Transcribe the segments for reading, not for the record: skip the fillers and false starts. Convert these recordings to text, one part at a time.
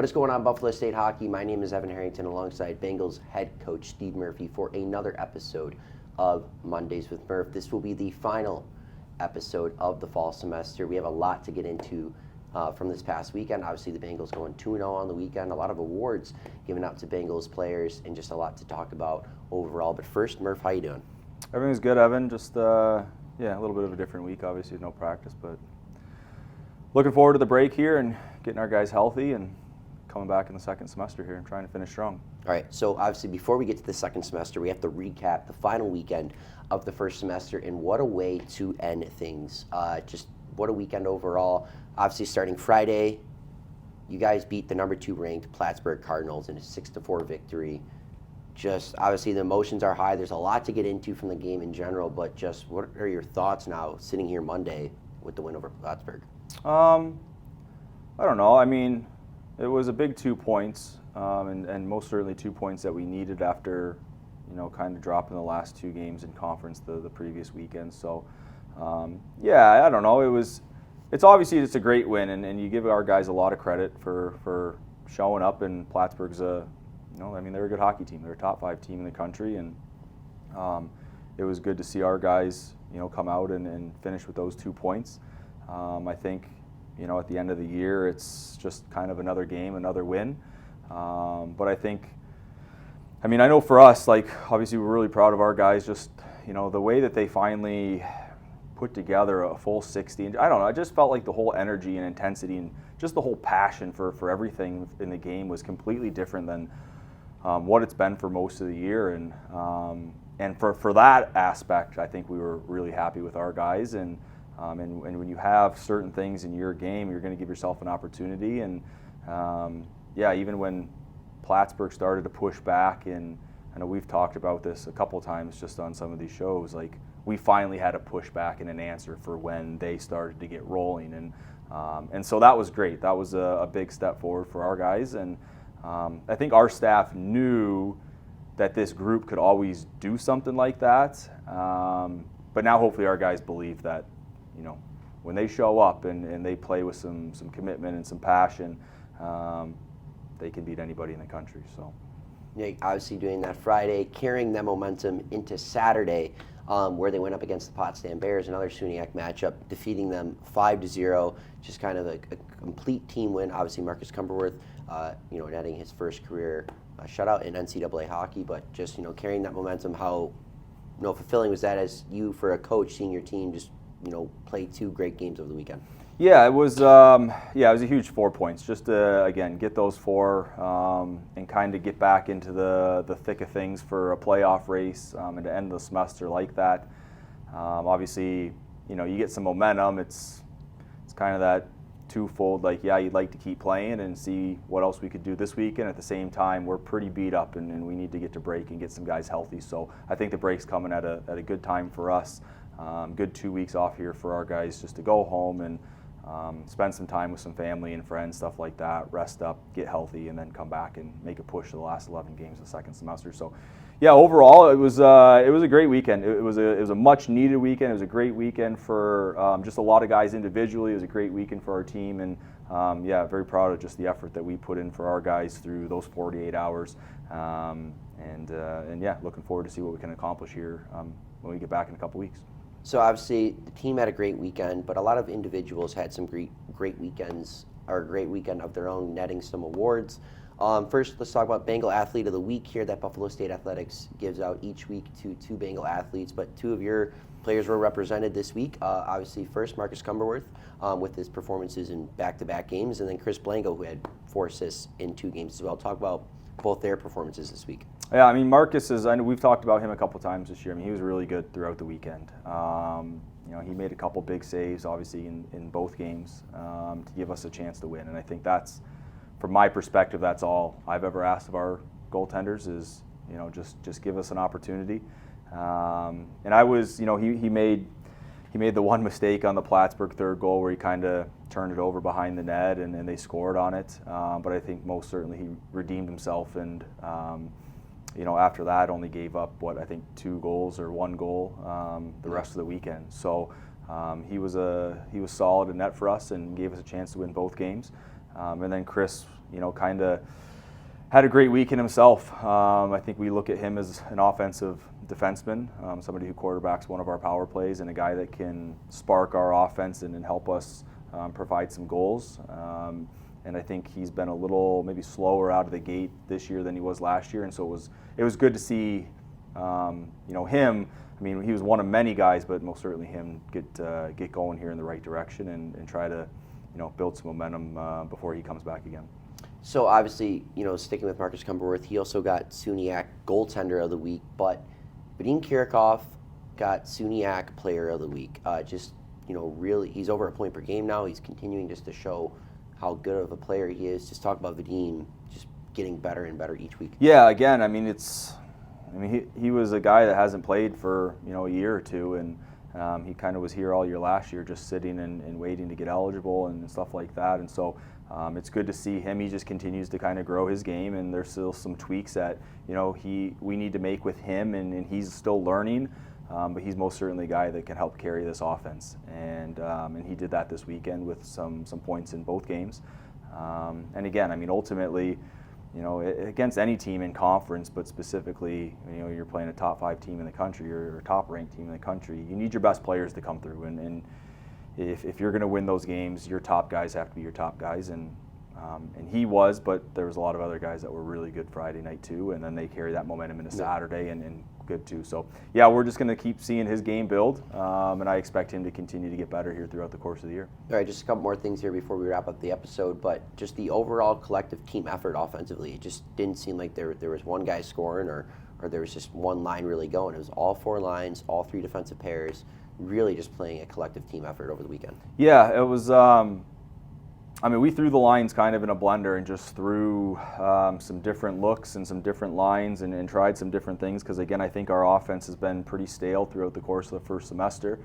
What is going on, Buffalo State Hockey? My name is Evan Harrington alongside Bengals head coach Steve Murphy for another episode of Mondays with Murph. This will be the final episode of the fall semester. We have a lot to get into from this past weekend. Obviously, the Bengals going 2-0 on the weekend. A lot of awards given out to Bengals players and just a lot to talk about overall. But first, Murph, how you doing? Everything's good, Evan. Just, a little bit of a different week, obviously, no practice, but looking forward to the break here and getting our guys healthy and coming back in the second semester here and trying to finish strong. All right, so obviously before we get to the second semester, we have to recap the final weekend of the first semester, and what a way to end things. Just what a weekend overall. Obviously starting Friday, you guys beat the number 2 ranked Plattsburgh Cardinals in a 6-4 victory. Just obviously the emotions are high. There's a lot to get into from the game in general, but just what are your thoughts now sitting here Monday with the win over Plattsburgh? I don't know. I mean, it was a big 2 points, and most certainly 2 points that we needed after, kind of dropping the last 2 games in conference the previous weekend. So, I don't know. It's obviously it's a great win, and you give our guys a lot of credit for showing up. And Plattsburgh's they're a good hockey team. They're a top 5 team in the country, and it was good to see our guys, come out and finish with those 2 points. I think, at the end of the year, it's just kind of another game, another win. But I know for us, obviously we're really proud of our guys, just, the way that they finally put together a full 60. And I don't know, I just felt like the whole energy and intensity and just the whole passion for everything in the game was completely different than what it's been for most of the year. And for that aspect, I think we were really happy with our guys. And when you have certain things in your game, you're going to give yourself an opportunity. And even when Plattsburgh started to push back, and I know we've talked about this a couple times just on some of these shows, we finally had a pushback and an answer for when they started to get rolling. And so that was great. That was a big step forward for our guys. And I think our staff knew that this group could always do something like that. But now hopefully our guys believe that, when they show up and they play with some commitment and some passion, they can beat anybody in the country. So, yeah, obviously doing that Friday, carrying that momentum into Saturday, where they went up against the Potsdam Bears, another SUNYAC matchup, defeating them 5-0. Just kind of a complete team win. Obviously, Marcus Cumberworth, netting his first career shutout in NCAA hockey, but just carrying that momentum. How fulfilling was that as you, for a coach, seeing your team just play 2 great games over the weekend? Yeah, it was a huge 4 points. Just to, again, get those 4 and kind of get back into the thick of things for a playoff race and to end the semester like that. Obviously, you get some momentum. It's kind of that twofold, you'd like to keep playing and see what else we could do this weekend. At the same time, we're pretty beat up and we need to get to break and get some guys healthy. So I think the break's coming at a good time for us. Good 2 weeks off here for our guys just to go home and spend some time with some family and friends, stuff like that, rest up, get healthy, and then come back and make a push to the last 11 games of the second semester. So, yeah, overall, it was a great weekend. It was a much needed weekend. It was a great weekend for just a lot of guys individually. It was a great weekend for our team, and very proud of just the effort that we put in for our guys through those 48 hours. Looking forward to see what we can accomplish here when we get back in a couple weeks. So obviously the team had a great weekend, but a lot of individuals had some great weekends, or a great weekend of their own, netting some awards. First, let's talk about Bengal Athlete of the Week here that Buffalo State Athletics gives out each week to 2 Bengal athletes, but 2 of your players were represented this week. Obviously, first, Marcus Cumberworth with his performances in back-to-back games, and then Chris Blanco, who had 4 assists in 2 games as well. Talk about both their performances this week. Yeah, Marcus I know we've talked about him a couple times this year. He was really good throughout the weekend. He made a couple big saves, obviously, in both games to give us a chance to win. And I think that's, from my perspective, that's all I've ever asked of our goaltenders is, just give us an opportunity. And I was, he made the one mistake on the Plattsburgh third goal where he kind of turned it over behind the net and they scored on it. But I think most certainly he redeemed himself and, after that only gave up, 2 goals or 1 goal the rest of the weekend. So he was solid in net for us and gave us a chance to win both games. And then Chris, kind of had a great week in himself. I think we look at him as an offensive defenseman, somebody who quarterbacks one of our power plays, and a guy that can spark our offense and help us provide some goals. And I think he's been a little maybe slower out of the gate this year than he was last year, and so it was good to see him. I mean, he was one of many guys, but most certainly him get going here in the right direction and try to build some momentum before he comes back again. So obviously, sticking with Marcus Cumberworth, he also got Suniac Goaltender of the Week, but Vadim Kirikov got Suniac Player of the Week. Really, he's over a point per game now. He's continuing just to show how good of a player he is. Just talk about Vadim just getting better and better each week. Yeah, again, he was a guy that hasn't played for a year or two, and he kind of was here all year last year, just sitting and waiting to get eligible and stuff like that. And so it's good to see him. He just continues to kind of grow his game, and there's still some tweaks that we need to make with him, and he's still learning. But he's most certainly a guy that can help carry this offense, and he did that this weekend with some points in both games. And again, ultimately, against any team in conference, but specifically, you're playing a top 5 team in the country or a top ranked team in the country, you need your best players to come through. And if you're going to win those games, your top guys have to be your top guys. And he was, but there was a lot of other guys that were really good Friday night too, and then they carry that momentum into Saturday and good too. So yeah, we're just going to keep seeing his game build, and I expect him to continue to get better here throughout the course of the year. All right, just a couple more things here before we wrap up the episode, but just the overall collective team effort offensively, it just didn't seem like there was one guy scoring or there was just one line really going. It was all 4 lines, all 3 defensive pairs, really just playing a collective team effort over the weekend. Yeah, it was we threw the lines kind of in a blender and just threw some different looks and some different lines and tried some different things because, again, I think our offense has been pretty stale throughout the course of the first semester.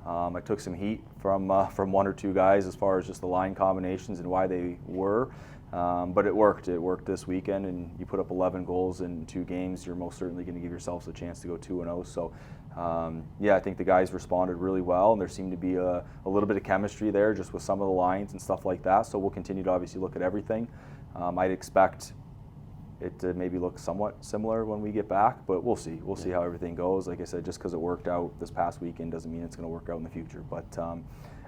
I took some heat from 1 or 2 guys as far as just the line combinations and why they were, but it worked. It worked this weekend, and you put up 11 goals in 2 games, you're most certainly going to give yourselves a chance to go 2-0. So I think the guys responded really well, and there seemed to be a little bit of chemistry there just with some of the lines and stuff like that. So we'll continue to obviously look at everything. I'd expect it to maybe look somewhat similar when we get back, but we'll see. We'll see how everything goes. Like I said, just because it worked out this past weekend doesn't mean it's going to work out in the future. But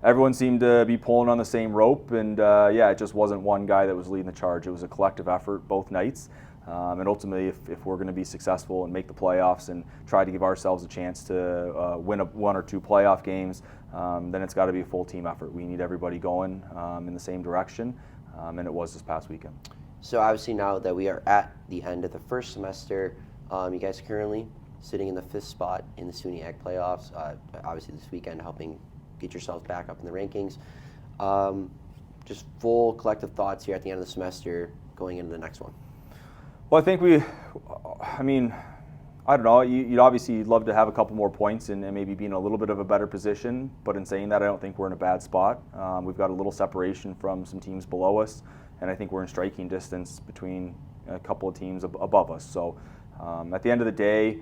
everyone seemed to be pulling on the same rope, and it just wasn't one guy that was leading the charge. It was a collective effort both nights. And ultimately, if we're going to be successful and make the playoffs and try to give ourselves a chance to win 1 or 2 playoff games, then it's got to be a full team effort. We need everybody going in the same direction, and it was this past weekend. So obviously now that we are at the end of the first semester, you guys currently sitting in the 5th spot in the SUNYAC playoffs, obviously this weekend helping get yourselves back up in the rankings. Just full collective thoughts here at the end of the semester going into the next one. Well, I think I don't know, you'd obviously love to have a couple more points and maybe be in a little bit of a better position, but in saying that, I don't think we're in a bad spot. We've got a little separation from some teams below us, and I think we're in striking distance between a couple of teams above us. So at the end of the day,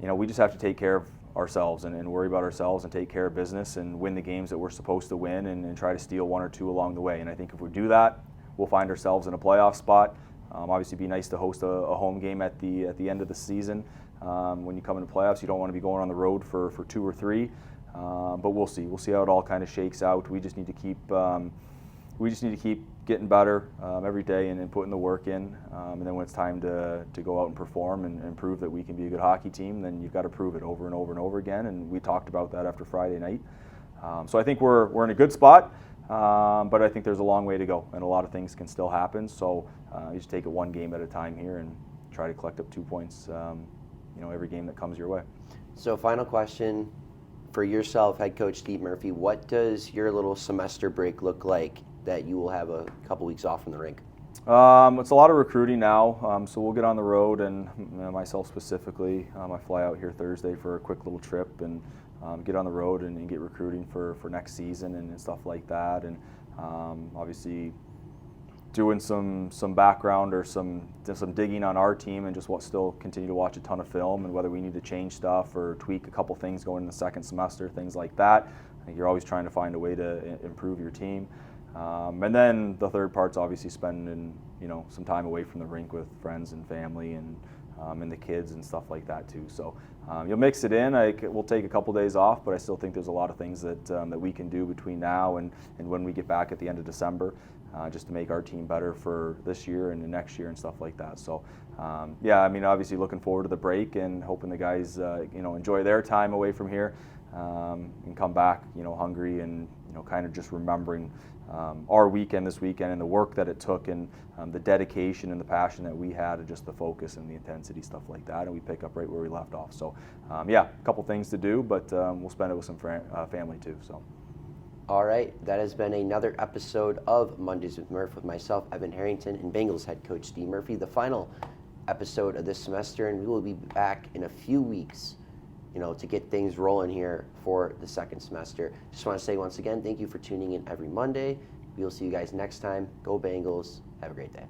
we just have to take care of ourselves and worry about ourselves and take care of business and win the games that we're supposed to win and try to steal 1 or 2 along the way. And I think if we do that, we'll find ourselves in a playoff spot. Obviously, it'd be nice to host a home game at the end of the season. When you come into playoffs, you don't want to be going on the road for 2 or 3. But we'll see. We'll see how it all kind of shakes out. We just need to keep getting better every day and putting the work in. And then when it's time to go out and perform and prove that we can be a good hockey team, then you've got to prove it over and over and over again. And we talked about that after Friday night. So I think we're in a good spot. But I think there's a long way to go, and a lot of things can still happen. So you just take it 1 game at a time here and try to collect up 2 points, every game that comes your way. So final question for yourself, head coach Steve Murphy, what does your little semester break look like that you will have a couple weeks off from the rink? It's a lot of recruiting now, so we'll get on the road, and myself specifically, I fly out here Thursday for a quick little trip and get on the road and get recruiting for next season and stuff like that, and obviously doing some background or some digging on our team and just still continue to watch a ton of film and whether we need to change stuff or tweak a couple things going in the second semester, things like that. I think you're always trying to find a way to improve your team. And then the third part's obviously spending, some time away from the rink with friends and family and the kids and stuff like that too. So you'll mix it in. We'll take a couple days off, but I still think there's a lot of things that we can do between now and when we get back at the end of December, just to make our team better for this year and the next year and stuff like that. So obviously looking forward to the break and hoping the guys enjoy their time away from here and come back hungry and kind of just remembering our weekend this weekend and the work that it took and the dedication and the passion that we had and just the focus and the intensity, stuff like that, and we pick up right where we left off. So a couple things to do, but we'll spend it with some family too. So. All right, that has been another episode of Mondays with Murph with myself, Evan Harrington, and Bengals head coach Steve Murphy, the final episode of this semester, and we will be back in a few weeks to get things rolling here for the second semester. Just want to say once again, thank you for tuning in every Monday. We will see you guys next time. Go Bengals. Have a great day.